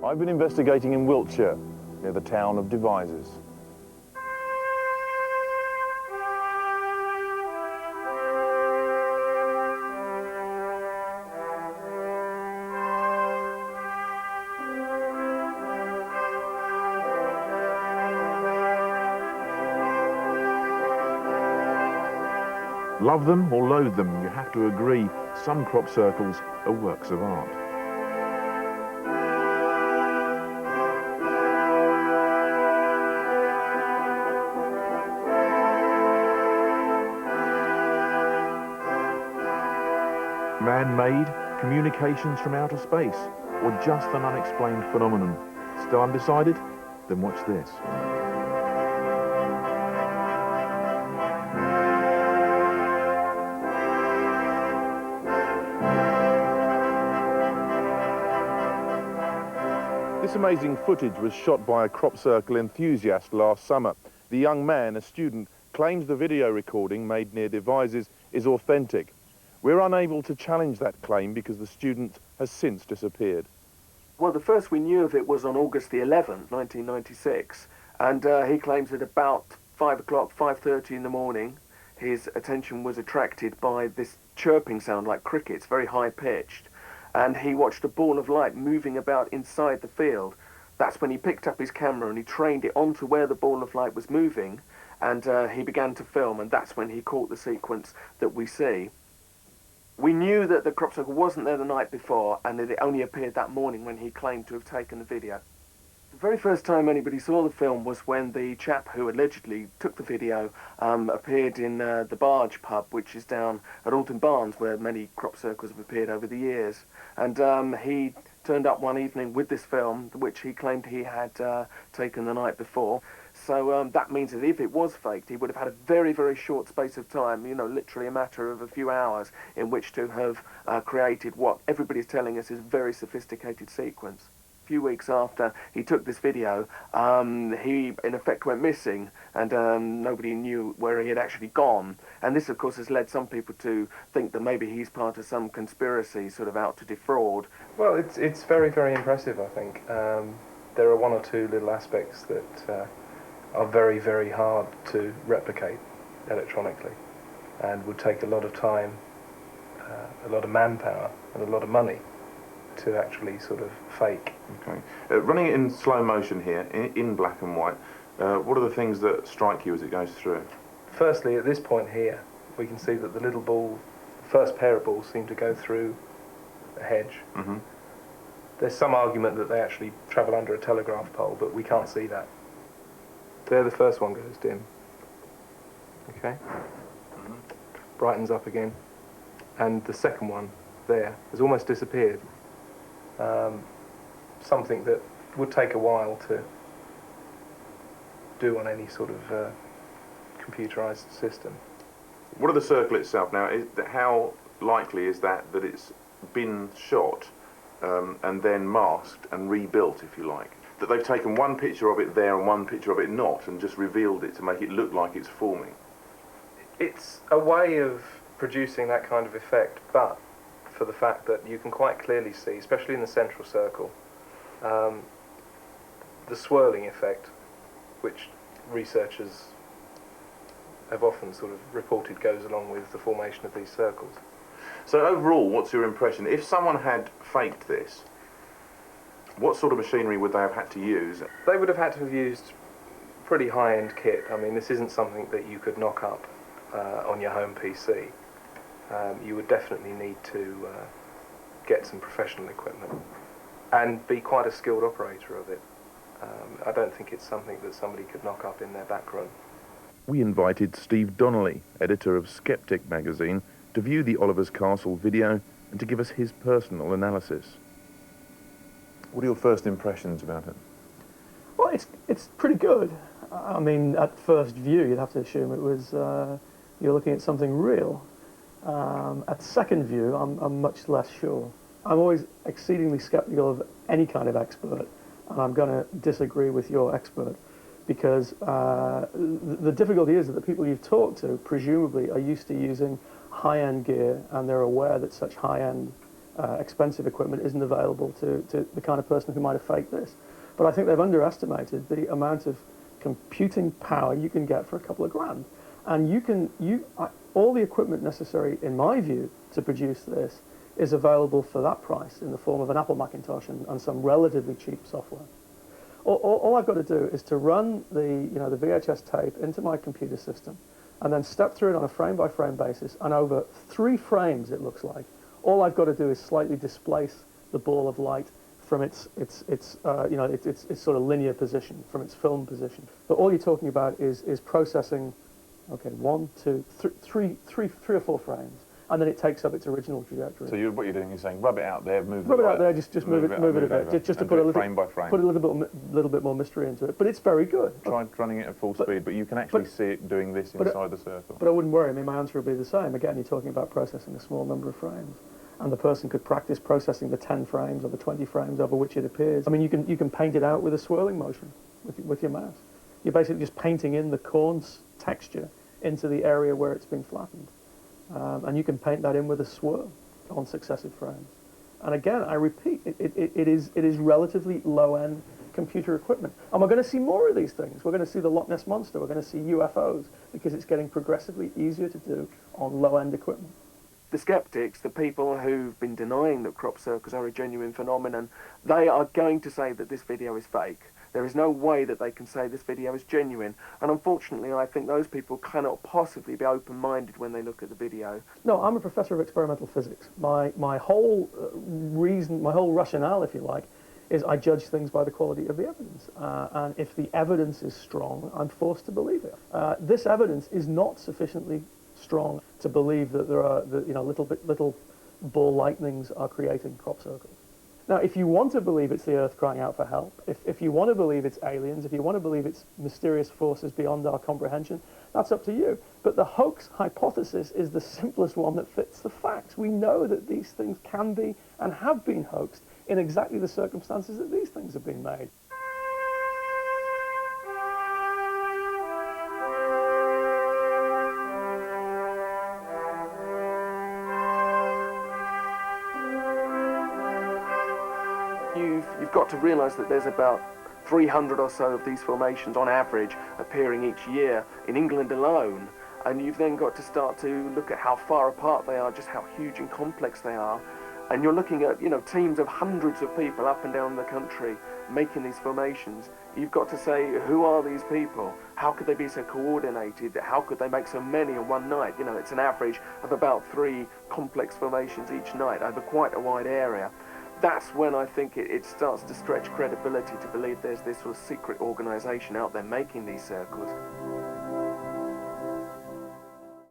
I've been investigating in Wiltshire, near the town of Devizes. Love them or loathe them, you have to agree some crop circles are works of art. Man-made, communications from outer space, or just an unexplained phenomenon. Still undecided? Then watch this. This amazing footage was shot by a crop circle enthusiast last summer. The young man, a student, claims the video recording made near Devizes is authentic. We're unable to challenge that claim because the student has since disappeared. Well, the first we knew of it was on August the 11th, 1996, and he claims that about 5 o'clock, 5:30 in the morning, his attention was attracted by this chirping sound like crickets, very high-pitched, and he watched a ball of light moving about inside the field. That's when he picked up his camera and he trained it onto where the ball of light was moving, and he began to film, and that's when he caught the sequence that we see. We knew that the crop circle wasn't there the night before, and that it only appeared that morning when he claimed to have taken the video. The very first time anybody saw the film was when the chap who allegedly took the video appeared in the Barge pub, which is down at Alton Barnes, where many crop circles have appeared over the years. And he turned up one evening with this film, which he claimed he had taken the night before. So that means that if it was faked, he would have had a very, very short space of time, you know, literally a matter of a few hours, in which to have created what everybody's telling us is a very sophisticated sequence. A few weeks after he took this video, he in effect went missing, and nobody knew where he had actually gone. And this, of course, has led some people to think that maybe he's part of some conspiracy, sort of out to defraud. Well, it's very, very impressive, I think. There are one or two little aspects that are very, very hard to replicate electronically, and would take a lot of time, a lot of manpower, and a lot of money to actually sort of fake. Okay. Running it in slow motion here, in black and white, what are the things that strike you as it goes through? Firstly, at this point here, we can see that the little ball, first pair of balls, seem to go through a hedge. Mm-hmm. There's some argument that they actually travel under a telegraph pole, but we can't see that. There, the first one goes dim. Okay? Mm-hmm. Brightens up again. And the second one, there, has almost disappeared. Something that would take a while to do on any sort of computerized system. What of the circle itself now? How likely is that it's been shot and then masked and rebuilt, if you like? That they've taken one picture of it there and one picture of it not, and just revealed it to make it look like it's forming? It's a way of producing that kind of effect, but for the fact that you can quite clearly see, especially in the central circle, the swirling effect, which researchers have often sort of reported goes along with the formation of these circles. So overall, what's your impression? If someone had faked this, what sort of machinery would they have had to use? They would have had to have used pretty high-end kit. I mean, this isn't something that you could knock up on your home PC. You would definitely need to get some professional equipment and be quite a skilled operator of it. I don't think it's something that somebody could knock up in their back room. We invited Steve Donnelly, editor of Skeptic magazine, to view the Oliver's Castle video and to give us his personal analysis. What are your first impressions about it? Well, it's pretty good. I mean, at first view, you'd have to assume it was you're looking at something real. At second view, I'm much less sure. I'm always exceedingly skeptical of any kind of expert, and I'm going to disagree with your expert, because the difficulty is that the people you've talked to presumably are used to using high-end gear, and they're aware that such high-end expensive equipment isn't available to the kind of person who might have faked this. But I think they've underestimated the amount of computing power you can get for a couple of grand. And all the equipment necessary, in my view, to produce this is available for that price in the form of an Apple Macintosh and some relatively cheap software. All I've got to do is to run the VHS tape into my computer system and then step through it on a frame-by-frame basis, and over 3 frames, it looks like, all I've got to do is slightly displace the ball of light from its sort of linear position, from its film position. But all you're talking about is processing, okay, 1, 2, 3 or 4 frames, and then it takes up its original trajectory. So what you're doing is saying, rub it out there, move it light, out there, just move it a bit, just to put a little bit more mystery into it. But it's very good. Try running it at full speed, but you can actually see it doing this inside the circle. But I wouldn't worry. I mean, my answer would be the same. Again, you're talking about processing a small number of frames, and the person could practice processing the 10 frames or the 20 frames over which it appears. I mean, you can paint it out with a swirling motion with your mouse. You're basically just painting in the corn's texture into the area where it's been flattened. And you can paint that in with a swirl on successive frames. And again, I repeat, it is relatively low-end computer equipment. And we're going to see more of these things. We're going to see the Loch Ness Monster. We're going to see UFOs, because it's getting progressively easier to do on low-end equipment. The skeptics, the people who've been denying that crop circles are a genuine phenomenon, they are going to say that this video is fake. There is no way that they can say this video is genuine. And unfortunately, I think those people cannot possibly be open-minded when they look at the video. No, I'm a professor of experimental physics. My whole reason, my whole rationale, if you like, is I judge things by the quality of the evidence. And if the evidence is strong, I'm forced to believe it. This evidence is not sufficiently strong to believe that there are little ball lightnings are creating crop circles. Now, if you want to believe it's the Earth crying out for help, if you want to believe it's aliens, if you want to believe it's mysterious forces beyond our comprehension, that's up to you. But the hoax hypothesis is the simplest one that fits the facts. We know that these things can be and have been hoaxed in exactly the circumstances that these things have been made. You've got to realise that there's about 300 or so of these formations on average appearing each year in England alone, and you've then got to start to look at how far apart they are, just how huge and complex they are, and you're looking at teams of hundreds of people up and down the country making these formations. You've got to say, who are these people? How could they be so coordinated? How could they make so many in one night? It's an average of about 3 complex formations each night over quite a wide area. That's when I think it starts to stretch credibility to believe there's this sort of secret organisation out there making these circles.